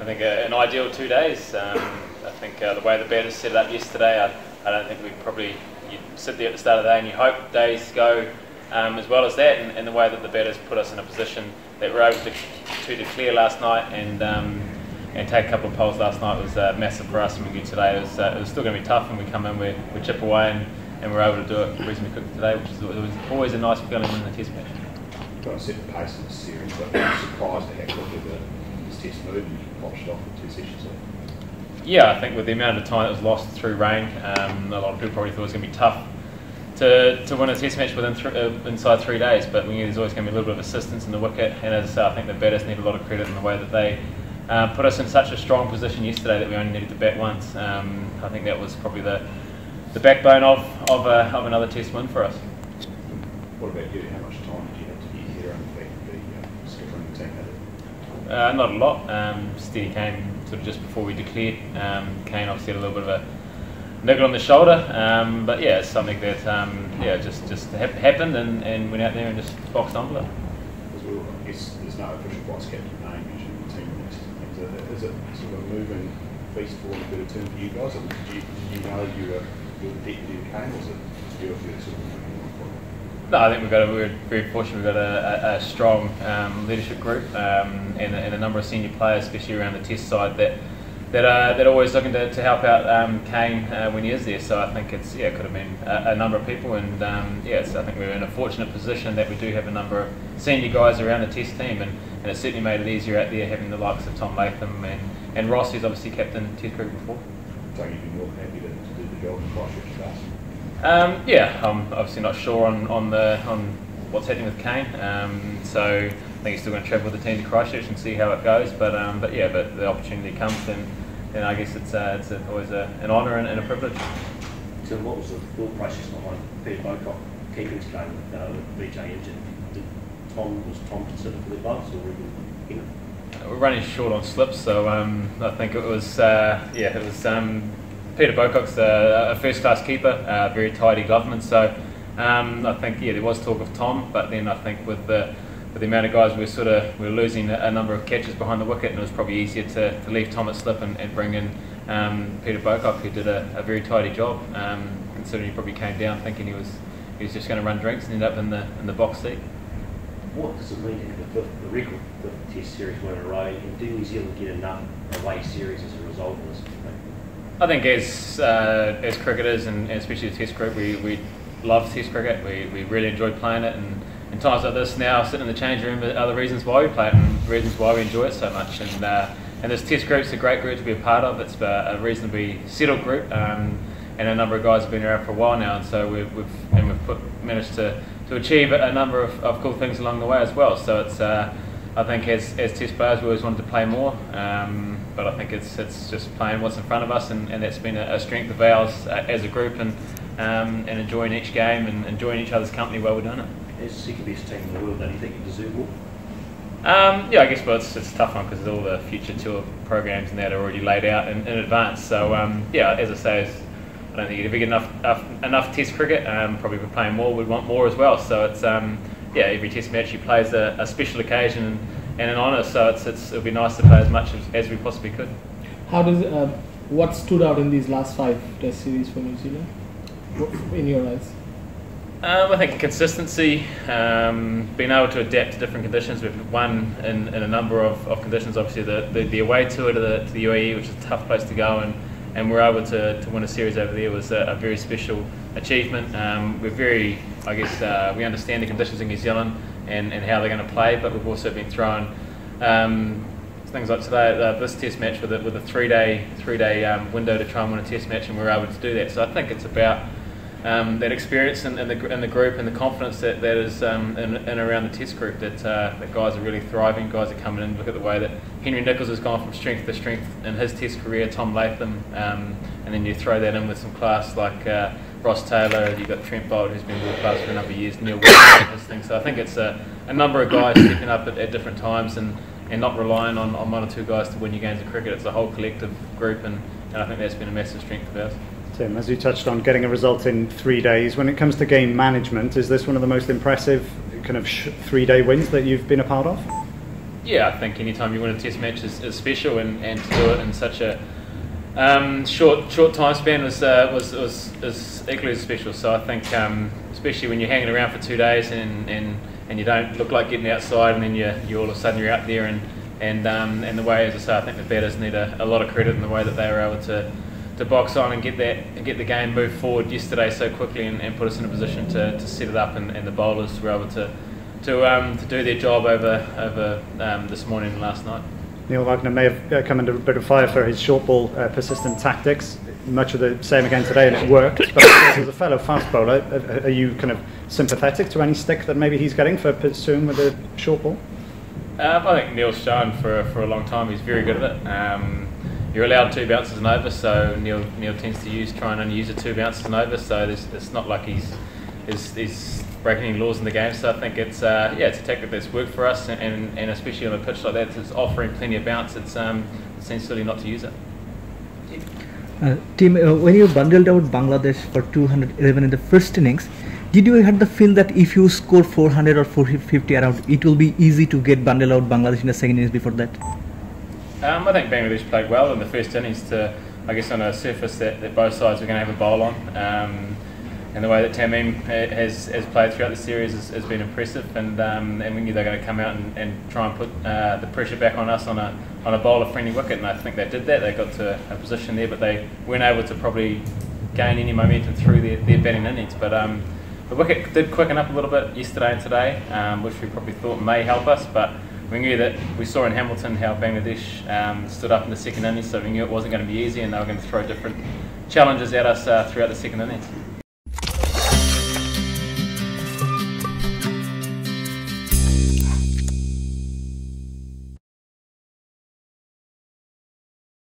think an ideal 2 days. I think the way the batters set it up yesterday, I don't think you'd sit there at the start of the day and you hope days go as well as that, and the way that the batters put us in a position that we're able to declare last night and take a couple of poles last night was massive for us. And we get today, it was still going to be tough, and we come in, we chip away, and we're able to do it reasonably quickly today, which is always a nice feeling in the Test match. Trying to set the pace in this series, but I'm surprised at how quickly this Test moved and you polished off with 2 sessions there. Yeah, I think with the amount of time that was lost through rain, a lot of people probably thought it was going to be tough to win a Test match inside 3 days, but we knew there's always going to be a little bit of assistance in the wicket, and as I say, I think the batters need a lot of credit in the way that they put us in such a strong position yesterday that we only needed to bat once. I think that was probably the backbone of another Test win for us. What about you? How much time did you have to get your head around the fact that the skipper and the team had it? Not a lot. Steady came sort of just before we declared. Kane obviously had a little bit of a niggle on the shoulder, but yeah, it's something that just happened and went out there and just boxed onto it. Well, I guess there's no official vice captain name usually in the team next. Is it sort of a moving feast for a bit of term for you guys, or did you know you were the deputy of Kane, or was it you sort of moving on for it? No, I think we're very fortunate. We've got a strong leadership group and a number of senior players, especially around the Test side, that are always looking to help out Kane when he is there. So I think it could have been a number of people, and I think we're in a fortunate position that we do have a number of senior guys around the Test team, and it certainly made it easier out there having the likes of Tom Latham and Ross, who's obviously captained Test cricket before. So you'd be more happy to do the job in Christchurch today? I'm obviously not sure on what's happening with Kane. So I think he's still going to travel with the team to Christchurch and see how it goes. But the opportunity comes, then I guess it's always an honour and a privilege. So what was the thought process behind Peter Bocock keeping Kane with BJ injured? Was Tom considered for the gloves, or even him? We're running short on slips, so I think it was Peter Bocock's a first-class keeper, very tidy gloveman. So I think there was talk of Tom, but then I think with the amount of guys we were losing a number of catches behind the wicket, and it was probably easier to leave Tom at slip and bring in Peter Bocock, who did a very tidy job. Considering he probably came down thinking he was just going to run drinks and end up in the box seat. What does it mean to have the record for the Test series win in a row, and do New Zealand get enough away series as a result of this? I think as cricketers, and especially the Test group, we love Test cricket. We really enjoy playing it, and times like this now, sitting in the change room are the reasons why we play it and reasons why we enjoy it so much. And this Test group's a great group to be a part of. It's a reasonably settled group, and a number of guys have been around for a while now, and so we've managed to achieve a number of cool things along the way as well. So it's I think as Test players we always wanted to play more, but I think it's just playing what's in front of us, and that's been a strength of ours as a group, and enjoying each game and enjoying each other's company while we're doing it. As the second best team in the world, don't you think you deserve more? I guess it's a tough one because all the future tour programs and that are already laid out in advance. So as I say, I don't think you'd ever get enough Test cricket. Probably if we're playing more, we'd want more as well. So it's every Test match you play is a special occasion and an honour. So it'll be nice to play as much as we possibly could. How does what stood out in these last 5 Test series for New Zealand, in your eyes? I think consistency, being able to adapt to different conditions. We've won in a number of conditions. Obviously, the away tour to the UAE, which is a tough place to go, and we're able to win a series over there, was a very special achievement. We're very, we understand the conditions in New Zealand and how they're going to play, but we've also been thrown things like today, this Test match with a three-day window to try and win a Test match, and we're able to do that. So I think it's about that experience in the group and the confidence that is in around the Test group, that guys are really thriving. Guys are coming in. Look at the way that Henry Nicholls has gone from strength to strength in his Test career. Tom Latham, and then you throw that in with some class like Ross Taylor. You've got Trent Bolt, who's been world class for a number of years. Neil Wilson, his thing. So I think it's a number of guys stepping up at different times and not relying on one or two guys to win your games of cricket. It's a whole collective group, and I think that's been a massive strength of ours. Tim, as you touched on, getting a result in 3 days, when it comes to game management, is this one of the most impressive kind of 3-day wins that you've been a part of? Yeah, I think anytime you win a Test match is special, and to do it in such a short time span was equally as special. So I think, especially when you're hanging around for 2 days and you don't look like getting outside, and then you all of a sudden you're out there, and the way, as I say, I think the batters need a lot of credit in the way that they were able to box on and get the game moved forward yesterday so quickly, and put us in a position to set it up, and the bowlers were able to do their job over this morning and last night. Neil Wagner may have come under a bit of fire for his short ball persistent tactics. Much of the same again today, and it worked. But as a fellow fast bowler, are you kind of sympathetic to any stick that maybe he's getting for pursuing with the short ball? I think Neil's shown for a long time he's very good at it. You're allowed 2 bounces and over, so Neil tends to try and only use 2 bounces and over. So it's not like he's breaking any laws in the game. So I think it's a tactic that's worked for us, and especially on a pitch like that, it's offering plenty of bounce. It's sensible not to use it. Team, when you bundled out Bangladesh for 211 in the first innings, did you have the feel that if you score 400 or 450 around, it will be easy to get bundled out Bangladesh in the second innings before that? I think Bangladesh played well in the first innings I guess on a surface that both sides were going to have a bowl on. And the way that Tamim has played throughout the series has been impressive, and we knew they were going to come out and try and put the pressure back on us on a bowler-friendly wicket, and I think they did that. They got to a position there, but they weren't able to probably gain any momentum through their batting innings. But the wicket did quicken up a little bit yesterday and today, which we probably thought may help us, but we knew that we saw in Hamilton how Bangladesh stood up in the second innings, so we knew it wasn't going to be easy, and they were going to throw different challenges at us throughout the second innings.